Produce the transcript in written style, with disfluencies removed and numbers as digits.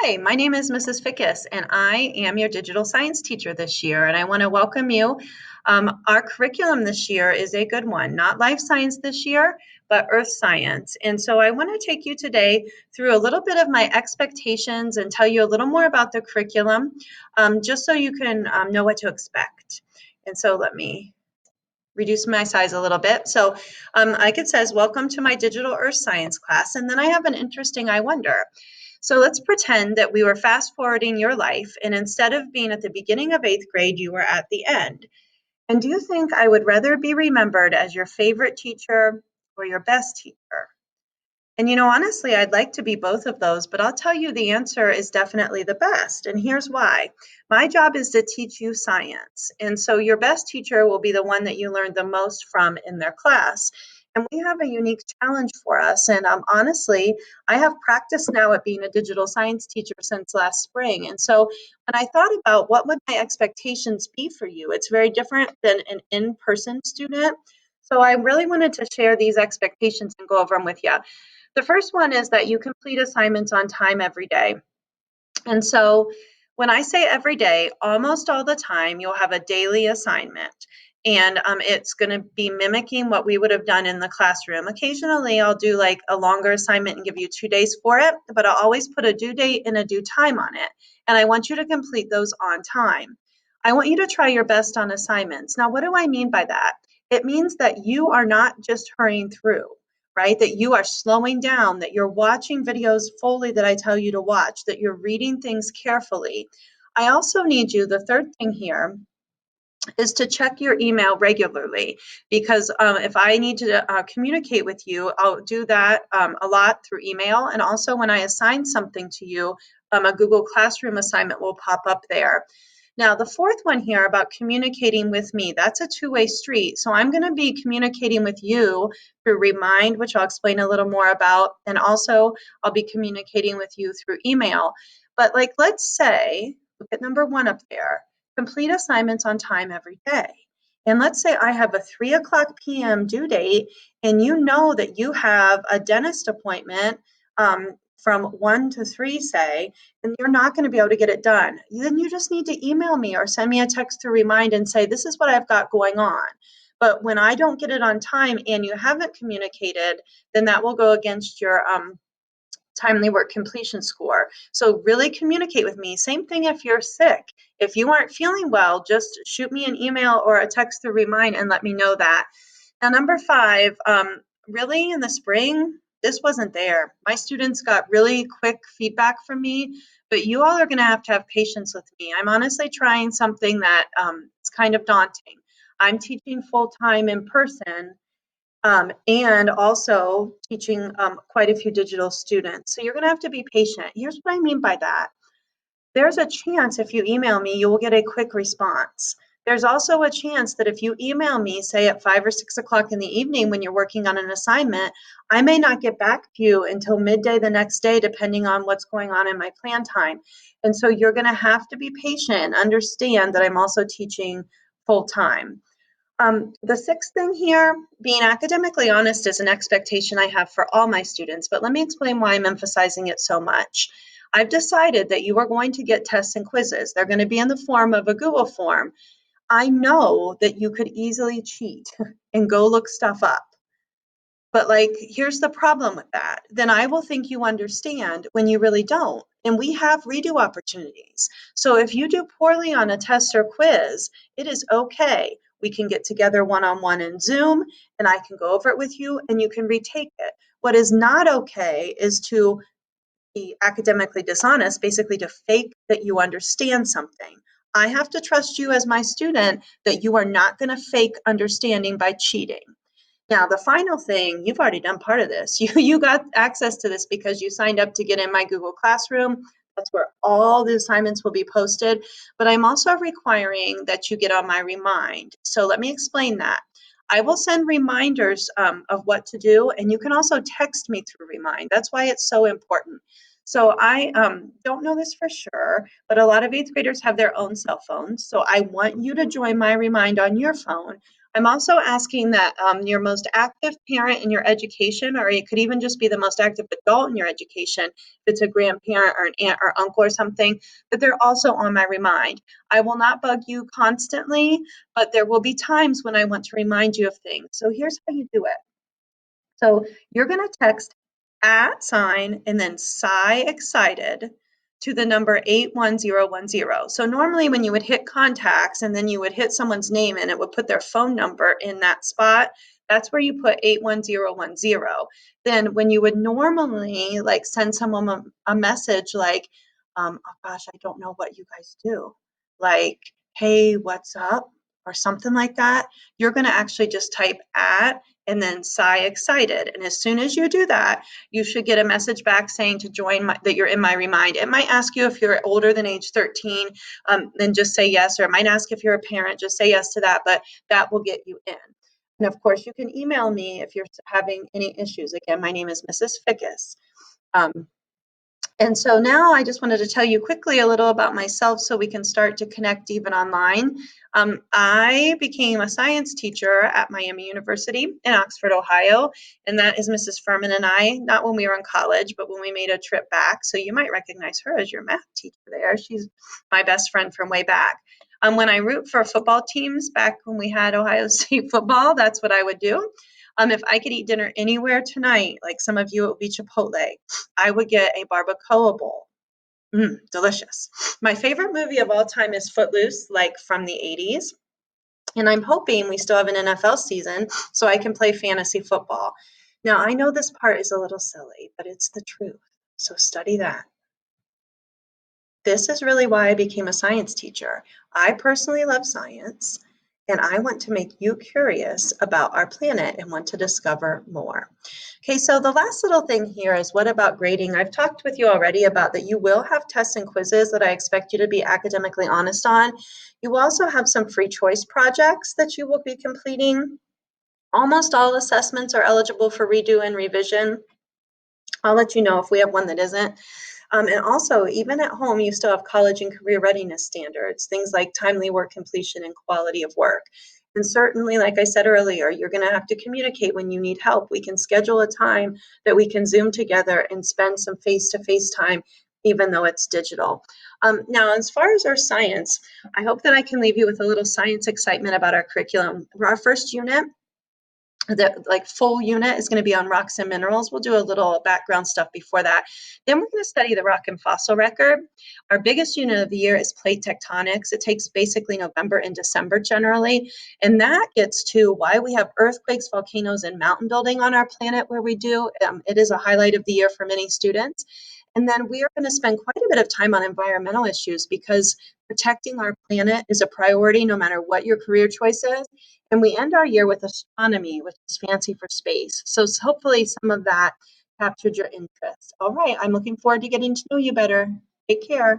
Hi, my name is Mrs. Fickus, and I am your digital science teacher this year, and I want to welcome you. Our curriculum this year is a good one, not life science this year, but earth science. And so I want to take you today through a little bit of my expectations and tell you a little more about the curriculum, just so you can know what to expect. And so let me reduce my size a little bit. So like it says, welcome to my digital earth science class. And then I have an interesting I wonder. So let's pretend that we were fast forwarding your life, and instead of being at the beginning of 8th grade, you were at the end. And do you think I would rather be remembered as your favorite teacher or your best teacher? And honestly, I'd like to be both of those, but I'll tell you the answer is definitely the best. And here's why. My job is to teach you science. And so your best teacher will be the one that you learn the most from in their class. And we have a unique challenge for us. And honestly, I have practiced now at being a digital science teacher since last spring. And so when I thought about what would my expectations be for you, it's very different than an in-person student. So I really wanted to share these expectations and go over them with you. The first one is that you complete assignments on time every day. And so when I say every day, almost all the time, you'll have a daily assignment. And it's going to be mimicking what we would have done in the classroom. Occasionally, I'll do like a longer assignment and give you 2 days for it, but I'll always put a due date and a due time on it. And I want you to complete those on time. I want you to try your best on assignments. Now, what do I mean by that? It means that you are not just hurrying through, right? That you are slowing down, that you're watching videos fully that I tell you to watch, that you're reading things carefully. I also need you, the third thing here, is to check your email regularly, because if I need to communicate with you, I'll do that a lot through email. And also when I assign something to you, a Google Classroom assignment will pop up there. Now, the fourth one here about communicating with me, that's a two-way street. So I'm going to be communicating with you through Remind, which I'll explain a little more about. And also I'll be communicating with you through email. But like, let's say, look at number 1 up there. Complete assignments on time every day. And let's say I have a 3:00 p.m. due date, and you know that you have a dentist appointment from 1 to 3, say, and you're not going to be able to get it done. Then you just need to email me or send me a text to remind and say, this is what I've got going on. But when I don't get it on time and you haven't communicated, then that will go against your timely work completion score. So really communicate with me. Same thing if you're sick. If you aren't feeling well, just shoot me an email or a text to remind and let me know that. Now, number 5, really in the spring, this wasn't there. My students got really quick feedback from me, but you all are going to have patience with me. I'm honestly trying something that is kind of daunting. I'm teaching full-time in person, and also teaching quite a few digital students. So you're going to have to be patient. Here's what I mean by that. There's a chance if you email me, you will get a quick response. There's also a chance that if you email me, say at 5 or 6 o'clock in the evening when you're working on an assignment, I may not get back to you until midday the next day, depending on what's going on in my plan time. And so you're going to have to be patient and understand that I'm also teaching full time. The sixth thing here, being academically honest, is an expectation I have for all my students, but let me explain why I'm emphasizing it so much. I've decided that you are going to get tests and quizzes. They're going to be in the form of a Google form. I know that you could easily cheat and go look stuff up. But like, here's the problem with that. Then I will think you understand when you really don't. And we have redo opportunities. So if you do poorly on a test or quiz, it is okay. We can get together one-on-one in Zoom, and I can go over it with you and you can retake it. What is not okay is to be academically dishonest, basically to fake that you understand something. I have to trust you as my student that you are not going to fake understanding by cheating. Now, the final thing, you've already done part of this. You got access to this because you signed up to get in my Google Classroom. That's where all the assignments will be posted. But I'm also requiring that you get on my Remind. So let me explain that. I will send reminders of what to do, and you can also text me through Remind. That's why it's so important. So I don't know this for sure, but a lot of 8th graders have their own cell phones. So I want you to join my Remind on your phone. I'm also asking that your most active parent in your education, or it could even just be the most active adult in your education, if it's a grandparent or an aunt or uncle or something, that they're also on my remind. I will not bug you constantly, but there will be times when I want to remind you of things. So here's how you do it. So you're going to text at sign and then sigh excited to the number 81010. So normally when you would hit contacts and then you would hit someone's name and it would put their phone number in that spot, that's where you put 81010. Then when you would normally like send someone a message like, oh gosh, I don't know what you guys do. Like, hey, what's up? Or something like that. You're going to actually just type at and then sigh excited. And as soon as you do that, you should get a message back saying to join that you're in my remind. It might ask you if you're older than age 13, then just say yes, or it might ask if you're a parent, just say yes to that, but that will get you in. And of course, you can email me if you're having any issues. Again, my name is Mrs. Fickus. And so now I just wanted to tell you quickly a little about myself so we can start to connect even online. I became a science teacher at Miami University in Oxford, Ohio, and that is Mrs. Furman and I, not when we were in college, but when we made a trip back. So you might recognize her as your math teacher there. She's my best friend from way back. When I root for football teams back when we had Ohio State football, that's what I would do. If I could eat dinner anywhere tonight, like some of you, it would be Chipotle. I would get a barbacoa bowl. Delicious. My favorite movie of all time is Footloose, like from the 80s. And I'm hoping we still have an NFL season so I can play fantasy football. Now, I know this part is a little silly, but it's the truth. So study that. This is really why I became a science teacher. I personally love science, and I want to make you curious about our planet and want to discover more. Okay, so the last little thing here is what about grading? I've talked with you already about that you will have tests and quizzes that I expect you to be academically honest on. You will also have some free choice projects that you will be completing. Almost all assessments are eligible for redo and revision. I'll let you know if we have one that isn't. And also, even at home, you still have college and career readiness standards, things like timely work completion and quality of work. And certainly, like I said earlier, you're going to have to communicate when you need help. We can schedule a time that we can Zoom together and spend some face-to-face time, even though it's digital. Now, as far as our science, I hope that I can leave you with a little science excitement about our curriculum. Our first unit, the like full unit, is going to be on rocks and minerals. We'll do a little background stuff before that. Then we're going to study the rock and fossil record. Our biggest unit of the year is plate tectonics. It takes basically November and December generally. And that gets to why we have earthquakes, volcanoes, and mountain building on our planet where we do. It is a highlight of the year for many students. And then we are going to spend quite a bit of time on environmental issues because protecting our planet is a priority no matter what your career choice is. And we end our year with astronomy, which is fancy for space. So hopefully some of that captured your interest. All right, I'm looking forward to getting to know you better. Take care.